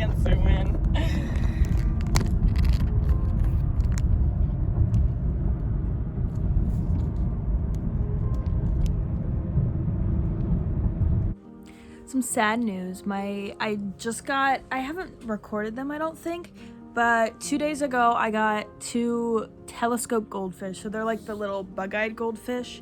can't zoom in. Some sad news. I haven't recorded them, I don't think, but 2 days ago I got 2 telescope goldfish. So they're like the little bug-eyed goldfish,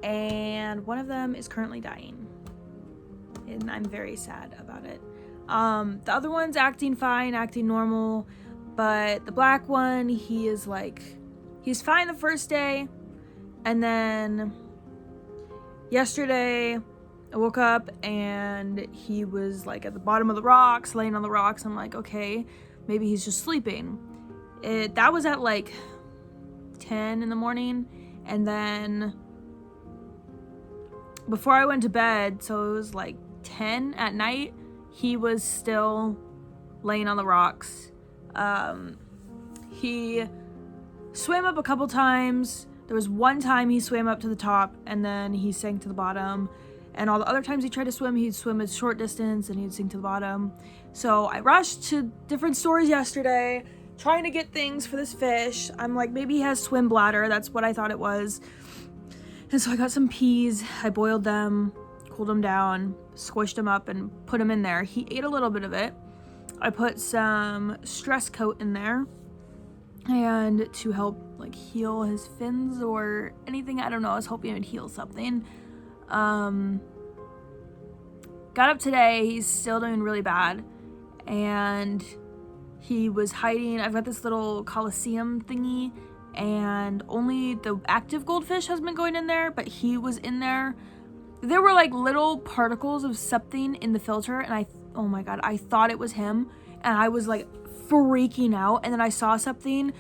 and one of them is currently dying, and I'm very sad about it. The other one's acting fine, acting normal, but the black one, he's fine the first day, and then yesterday I woke up and he was like at the bottom of the rocks, laying on the rocks. I'm like, okay, maybe he's just sleeping. That was at like 10 in the morning, and then before I went to bed, so it was like 10 at night, he was still laying on the rocks. He swam up a couple times. There was one time he swam up to the top and then he sank to the bottom. And all the other times he tried to swim, he'd swim a short distance and he'd sink to the bottom. So I rushed to different stores yesterday, trying to get things for this fish. I'm like, maybe he has swim bladder. That's what I thought it was. And so I got some peas. I boiled them, cooled them down, squished them up, and put them in there. He ate a little bit of it. I put some stress coat in there, and to help like heal his fins or anything. I don't know. I was hoping it would heal something. Got up today, he's still doing really bad, and he was hiding. I've got this little Coliseum thingy, and only the active goldfish has been going in there, but he was in there. There were like little particles of something in the filter, and oh my god, I thought it was him, and I was like freaking out. And then I saw something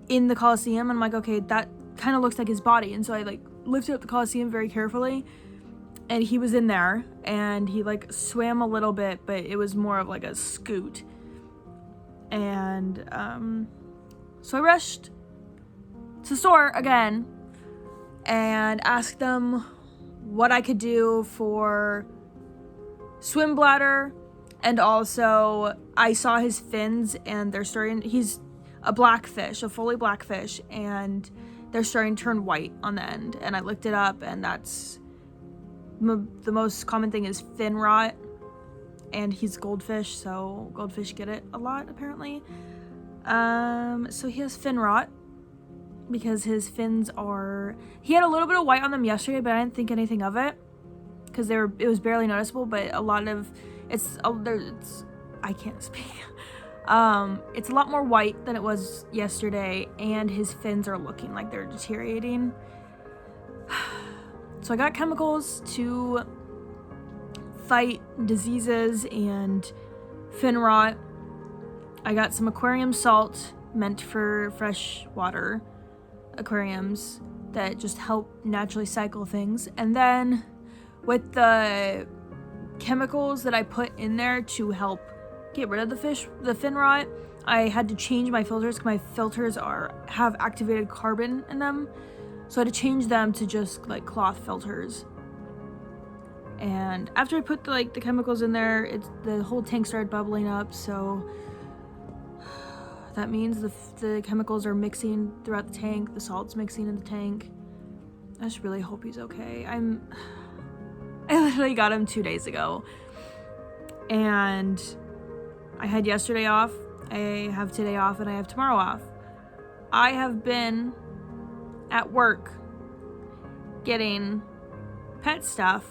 in the Coliseum, and I'm like, okay, that kind of looks like his body. And so I like lifted up the Coliseum very carefully, and he was in there, and he like swam a little bit, but it was more of like a scoot. And so I rushed to the store again and asked them what I could do for swim bladder. And also I saw his fins, and he's a black fish, a fully black fish, and they're starting to turn white on the end. And I looked it up, and that's the most common thing is fin rot, and he's goldfish, so goldfish get it a lot apparently. So he has fin rot because his fins he had a little bit of white on them yesterday, but I didn't think anything of it because it was barely noticeable. But a lot of I can't speak. It's a lot more white than it was yesterday, and his fins are looking like they're deteriorating. So I got chemicals to fight diseases and fin rot. I got some aquarium salt meant for freshwater aquariums that just help naturally cycle things. And then with the chemicals that I put in there to help get rid of the fin rot, I had to change my filters because my filters have activated carbon in them. So I had to change them to just like cloth filters. And after I put the chemicals in there, the whole tank started bubbling up. So that means the chemicals are mixing throughout the tank. The salt's mixing in the tank. I just really hope he's okay. I literally got him 2 days ago, and I had yesterday off. I have today off, and I have tomorrow off. I have been at work getting pet stuff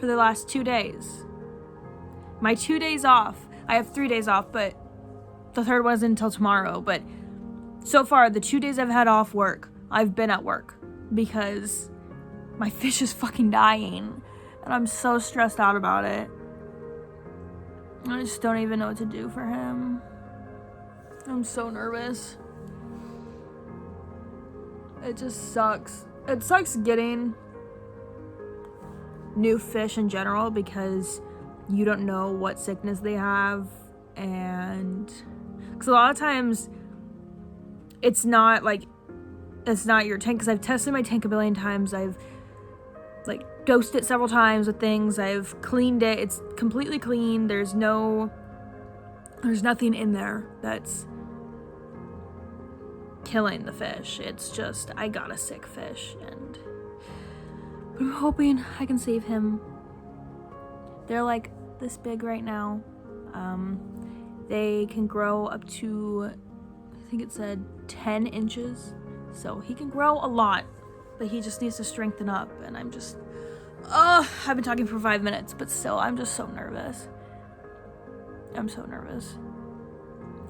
for the last 2 days. My 2 days off, I have 3 days off, but the third one isn't until tomorrow. But so far, the 2 days I've had off work, I've been at work because my fish is fucking dying, and I'm so stressed out about it. I just don't even know what to do for him. I'm so nervous. It just sucks. It sucks getting new fish in general because you don't know what sickness they have, and because a lot of times it's not your tank, because I've tested my tank a billion times. I've dosed it several times with things. I've cleaned it. It's completely clean. There's no There's nothing in there that's killing the fish. It's just, I got a sick fish, and I'm hoping I can save him. They're like this big right now. They can grow up to, I think it said 10 inches. So he can grow a lot, but he just needs to strengthen up. And I'm just, I've been talking for 5 minutes, but still, I'm just so nervous. I'm so nervous.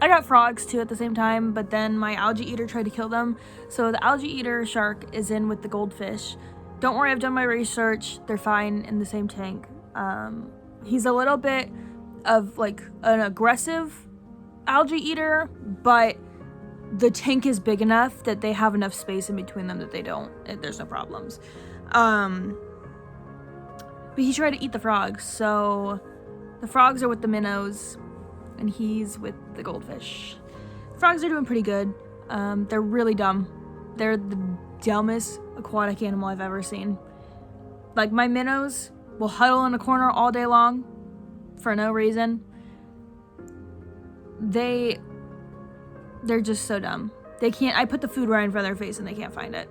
I got frogs too at the same time, but then my algae eater tried to kill them. So the algae eater shark is in with the goldfish. Don't worry, I've done my research. They're fine in the same tank. He's a little bit of like an aggressive algae eater, but the tank is big enough that they have enough space in between them that there's no problems. But he tried to eat the frogs, so the frogs are with the minnows and he's with the goldfish. Frogs are doing pretty good. They're really dumb. They're the dumbest aquatic animal I've ever seen. Like, my minnows will huddle in a corner all day long for no reason. They're just so dumb. I put the food right in front of their face and they can't find it.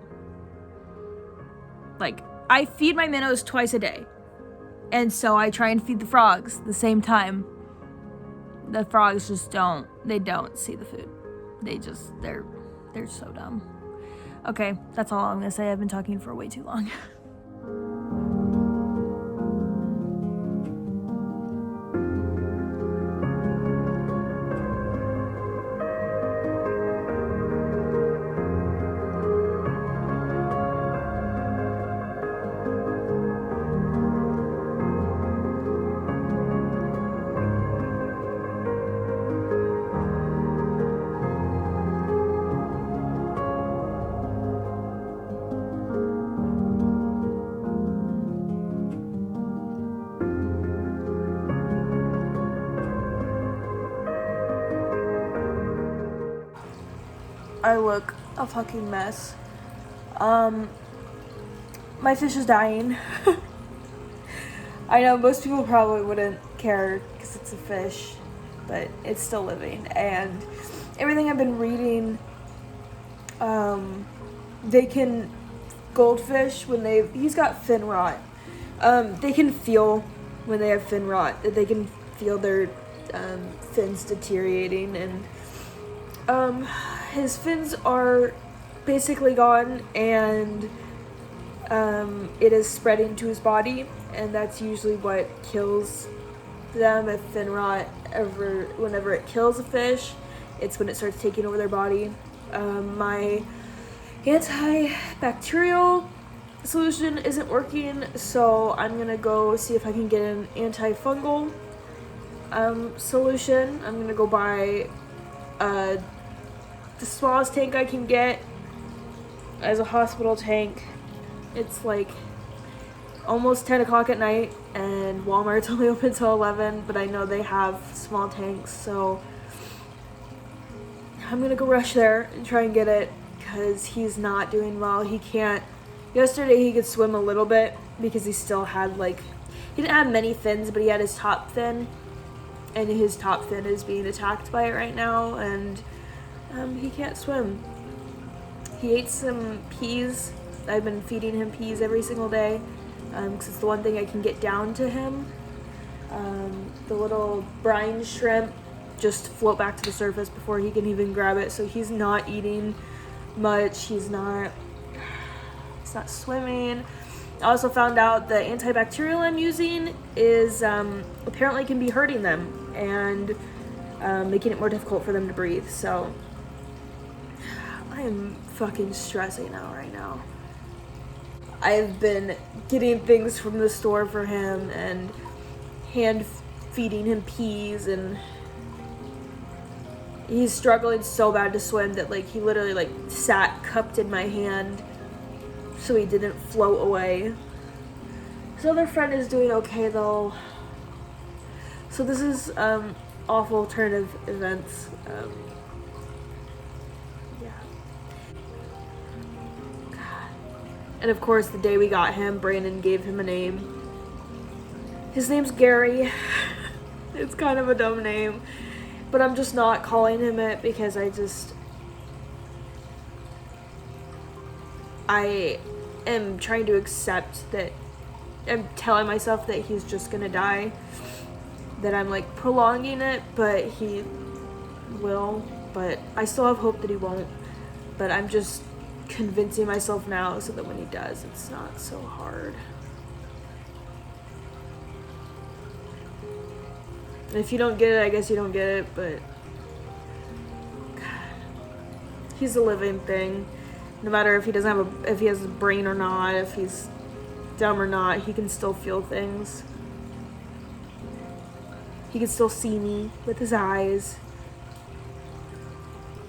Like, I feed my minnows twice a day. And so I try and feed the frogs the same time. The frogs just don't see the food. They're so dumb. Okay, that's all I'm gonna say. I've been talking for way too long. I look a fucking mess. My fish is dying. I know most people probably wouldn't care because it's a fish, but it's still living. And everything I've been reading, goldfish, he's got fin rot. They can feel when they have fin rot, that they can feel their fins deteriorating, and his fins are basically gone, and it is spreading to his body, and that's usually what kills them. If fin rot whenever it kills a fish, it's when it starts taking over their body. My antibacterial solution isn't working, so I'm gonna go see if I can get an antifungal solution. I'm gonna go buy the smallest tank I can get as a hospital tank. It's like almost 10 o'clock at night and Walmart's only open till 11, but I know they have small tanks, so I'm gonna go rush there and try and get it because he's not doing well. Yesterday he could swim a little bit because he still had he didn't have many fins, but he had his top fin, and his top fin is being attacked by it right now, and he can't swim. He ate some peas. I've been feeding him peas every single day because it's the one thing I can get down to him. The little brine shrimp just float back to the surface before he can even grab it, so he's not eating much. He's not swimming. I also found out the antibacterial I'm using is apparently can be hurting them and making it more difficult for them to breathe. So I am fucking stressing out right now. I've been getting things from the store for him and hand feeding him peas, and he's struggling so bad to swim that he literally sat cupped in my hand so he didn't float away. His other friend is doing okay though. So this is awful alternative events. Yeah. God. And of course, the day we got him, Brandon gave him a name. His name's Gary. It's kind of a dumb name. But I'm just not calling him it because I am trying to accept that I'm telling myself that he's just gonna die. That I'm like prolonging it, but he will. But I still have hope that he won't. But I'm just convincing myself now so that when he does, it's not so hard. And if you don't get it, I guess you don't get it, but God, he's a living thing. No matter if he doesn't have if he has a brain or not, if he's dumb or not, he can still feel things. He can still see me with his eyes.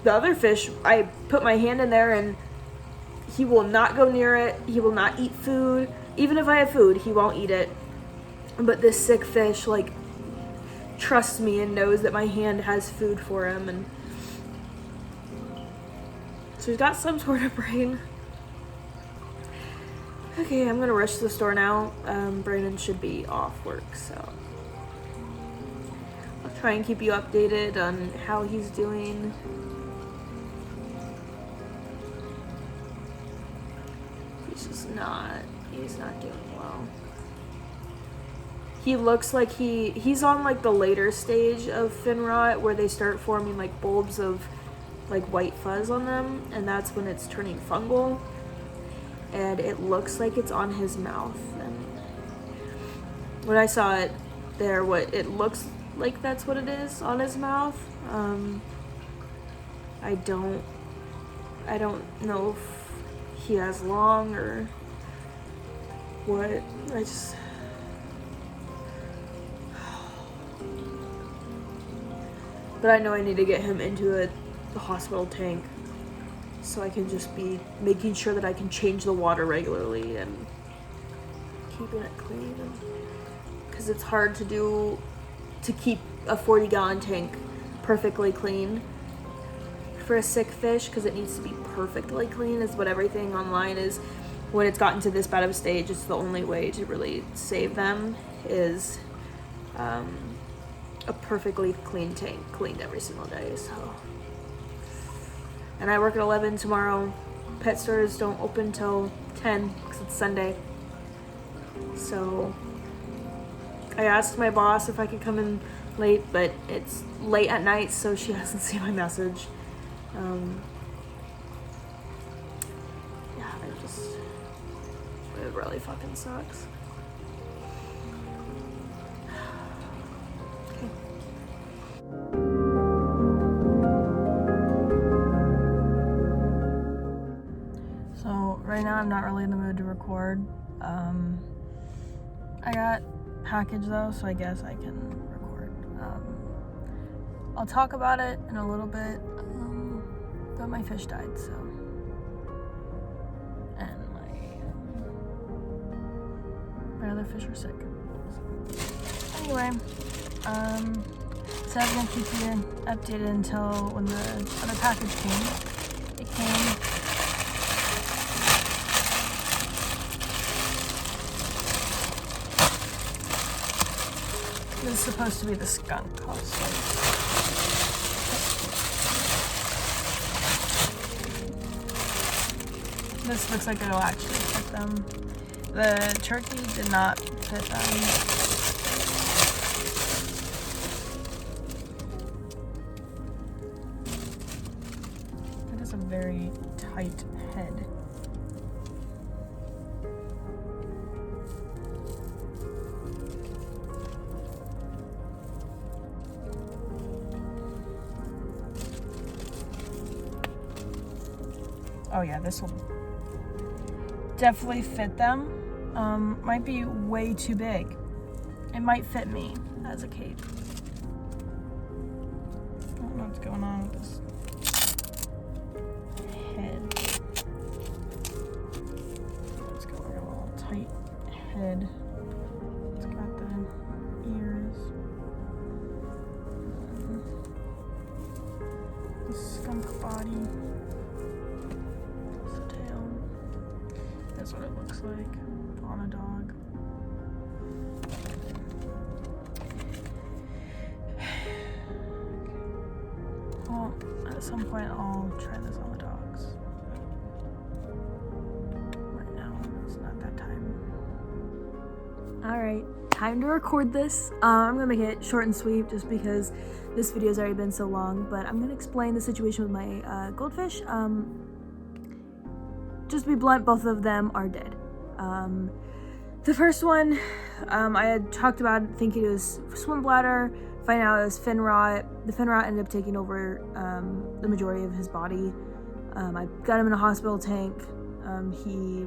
The other fish, I put my hand in there and he will not go near it. He will not eat food. Even if I have food, he won't eat it. But this sick fish, like, trusts me and knows that my hand has food for him. And so he's got some sort of brain. Okay, I'm gonna rush to the store now. Brandon should be off work, so I'll try and keep you updated on how he's doing. He's not doing well. He looks like he's on like the later stage of fin rot where they start forming like bulbs of like white fuzz on them, and that's when it's turning fungal. And it looks like it's on his mouth. And when I saw it there, what it looks like that's what it is on his mouth. I don't know if he has long or what. But I know I need to get him into the hospital tank so I can just be making sure that I can change the water regularly and keeping it clean. Because it's hard to keep a 40-gallon tank perfectly clean for a sick fish, because it needs to be perfectly clean, is what everything online is. When it's gotten to this bad of a stage, it's the only way to really save them is a perfectly clean tank, cleaned every single day. So, and I work at 11 tomorrow. Pet stores don't open till 10 because it's Sunday. So I asked my boss if I could come in late, but it's late at night, so she hasn't seen my message. It really fucking sucks. Okay. So right now I'm not really in the mood to record. I got package though, so I guess I can record. I'll talk about it in a little bit, but my fish died, so. My other fish are sick. Anyway, so I was gonna keep you updated until when the other package came. It came. This is supposed to be the skunk costume. This looks like it'll actually fit them. The turkey did not fit them. It has a very tight head. Oh yeah, this will definitely fit them. Might be way too big. It might fit me as a cape. I don't know what's going on with this head. It's got like a little tight head. It's got the ears. The skunk body. That's the tail. That's what it looks like on a dog. at some point I'll try this on the dogs. Right now, it's not that time. Alright, time to record this. I'm gonna make it short and sweet just because this video's already been so long, but I'm gonna explain the situation with my goldfish. Just to be blunt, both of them are dead. The first one, I had talked about thinking it was swim bladder, finding out it was fin rot. The fin rot ended up taking over the majority of his body. I got him in a hospital tank. He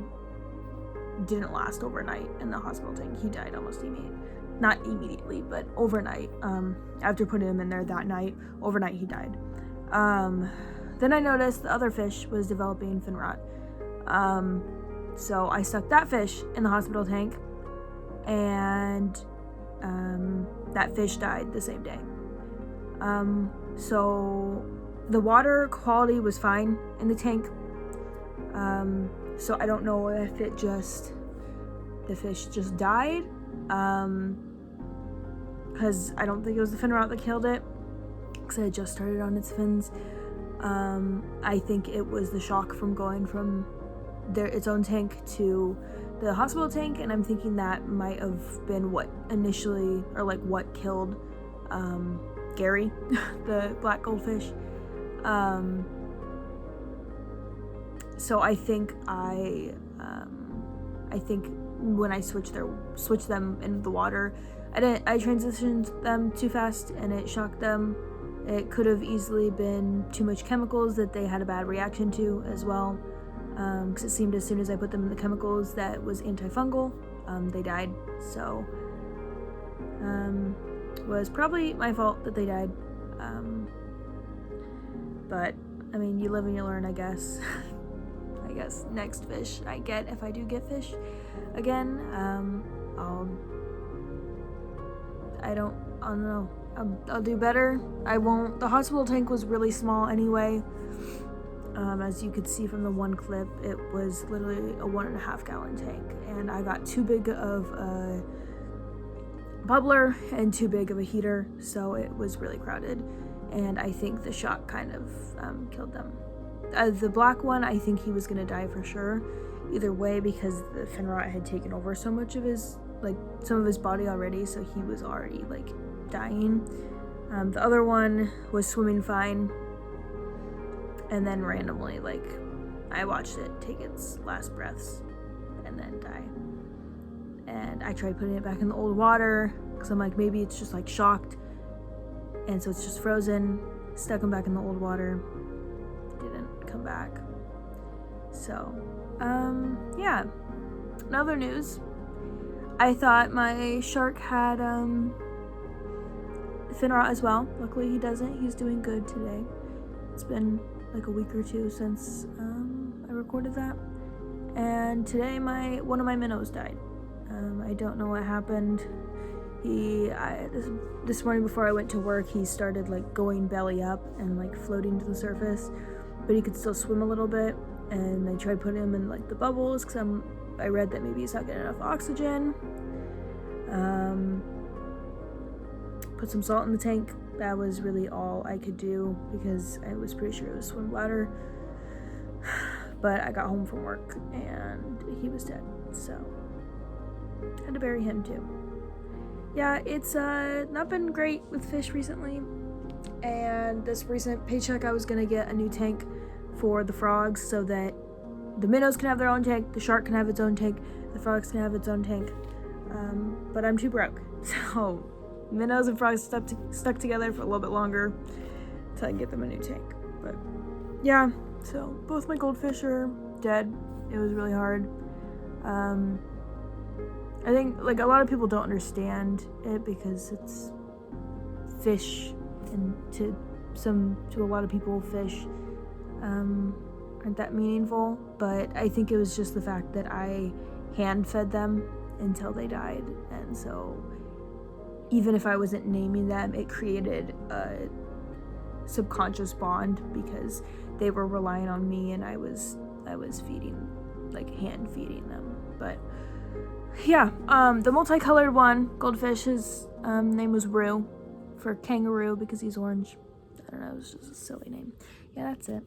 didn't last overnight in the hospital tank. He died almost not immediately, but overnight. After putting him in there that night, overnight he died. Then I noticed the other fish was developing fin rot. So I stuck that fish in the hospital tank, and that fish died the same day. So the water quality was fine in the tank. So I don't know if the fish just died, because I don't think it was the fin rot that killed it, because it had just started on its fins. I think it was the shock from going from its own tank to the hospital tank, and I'm thinking that might have been what killed Gary, the black goldfish. So I think when I switched them into the water, I transitioned them too fast and it shocked them. It could have easily been too much chemicals that they had a bad reaction to as well. Because it seemed as soon as I put them in the chemicals that was antifungal, they died. So it was probably my fault that they died. But I mean, you live and you learn, I guess. I guess next fish I get, if I do get fish again, I'll do better. I won't. The hospital tank was really small anyway. As you could see from the one clip, it was literally a 1.5 gallon tank, and I got too big of a bubbler and too big of a heater, so it was really crowded, and I think the shock kind of killed them. The black one, I think he was gonna die for sure, either way, because the fin rot had taken over so much of some of his body already, so he was already dying. The other one was swimming fine, and then randomly, I watched it take its last breaths and then die. And I tried putting it back in the old water, because I'm like, maybe it's just shocked, and so it's just frozen. Stuck him back in the old water. Didn't come back. So, yeah. In other news, I thought my shark had fin rot as well. Luckily he doesn't. He's doing good today. It's been a week or two since I recorded that, and today one of my minnows died. I don't know what happened. This morning before I went to work, he started going belly up and floating to the surface, but he could still swim a little bit, and I tried putting him in the bubbles because I read that maybe he's not getting enough oxygen. Put some salt in the tank. That was really all I could do because I was pretty sure it was swim bladder. But I got home from work and he was dead, so I had to bury him too. Yeah, it's not been great with fish recently, and this recent paycheck I was gonna get a new tank for the frogs so that the minnows can have their own tank, the shark can have its own tank, the frogs can have its own tank. But I'm too broke, so minnows and frogs stuck together for a little bit longer until I can get them a new tank. But yeah, so both my goldfish are dead. It was really hard. I think a lot of people don't understand it because it's fish, and to a lot of people fish aren't that meaningful, but I think it was just the fact that I hand fed them until they died, and so even if I wasn't naming them, it created a subconscious bond because they were relying on me, and I was feeding, hand feeding them. But yeah, the multicolored one, goldfish, his name was Rue, for kangaroo because he's orange. I don't know, it was just a silly name. yeah, that's it.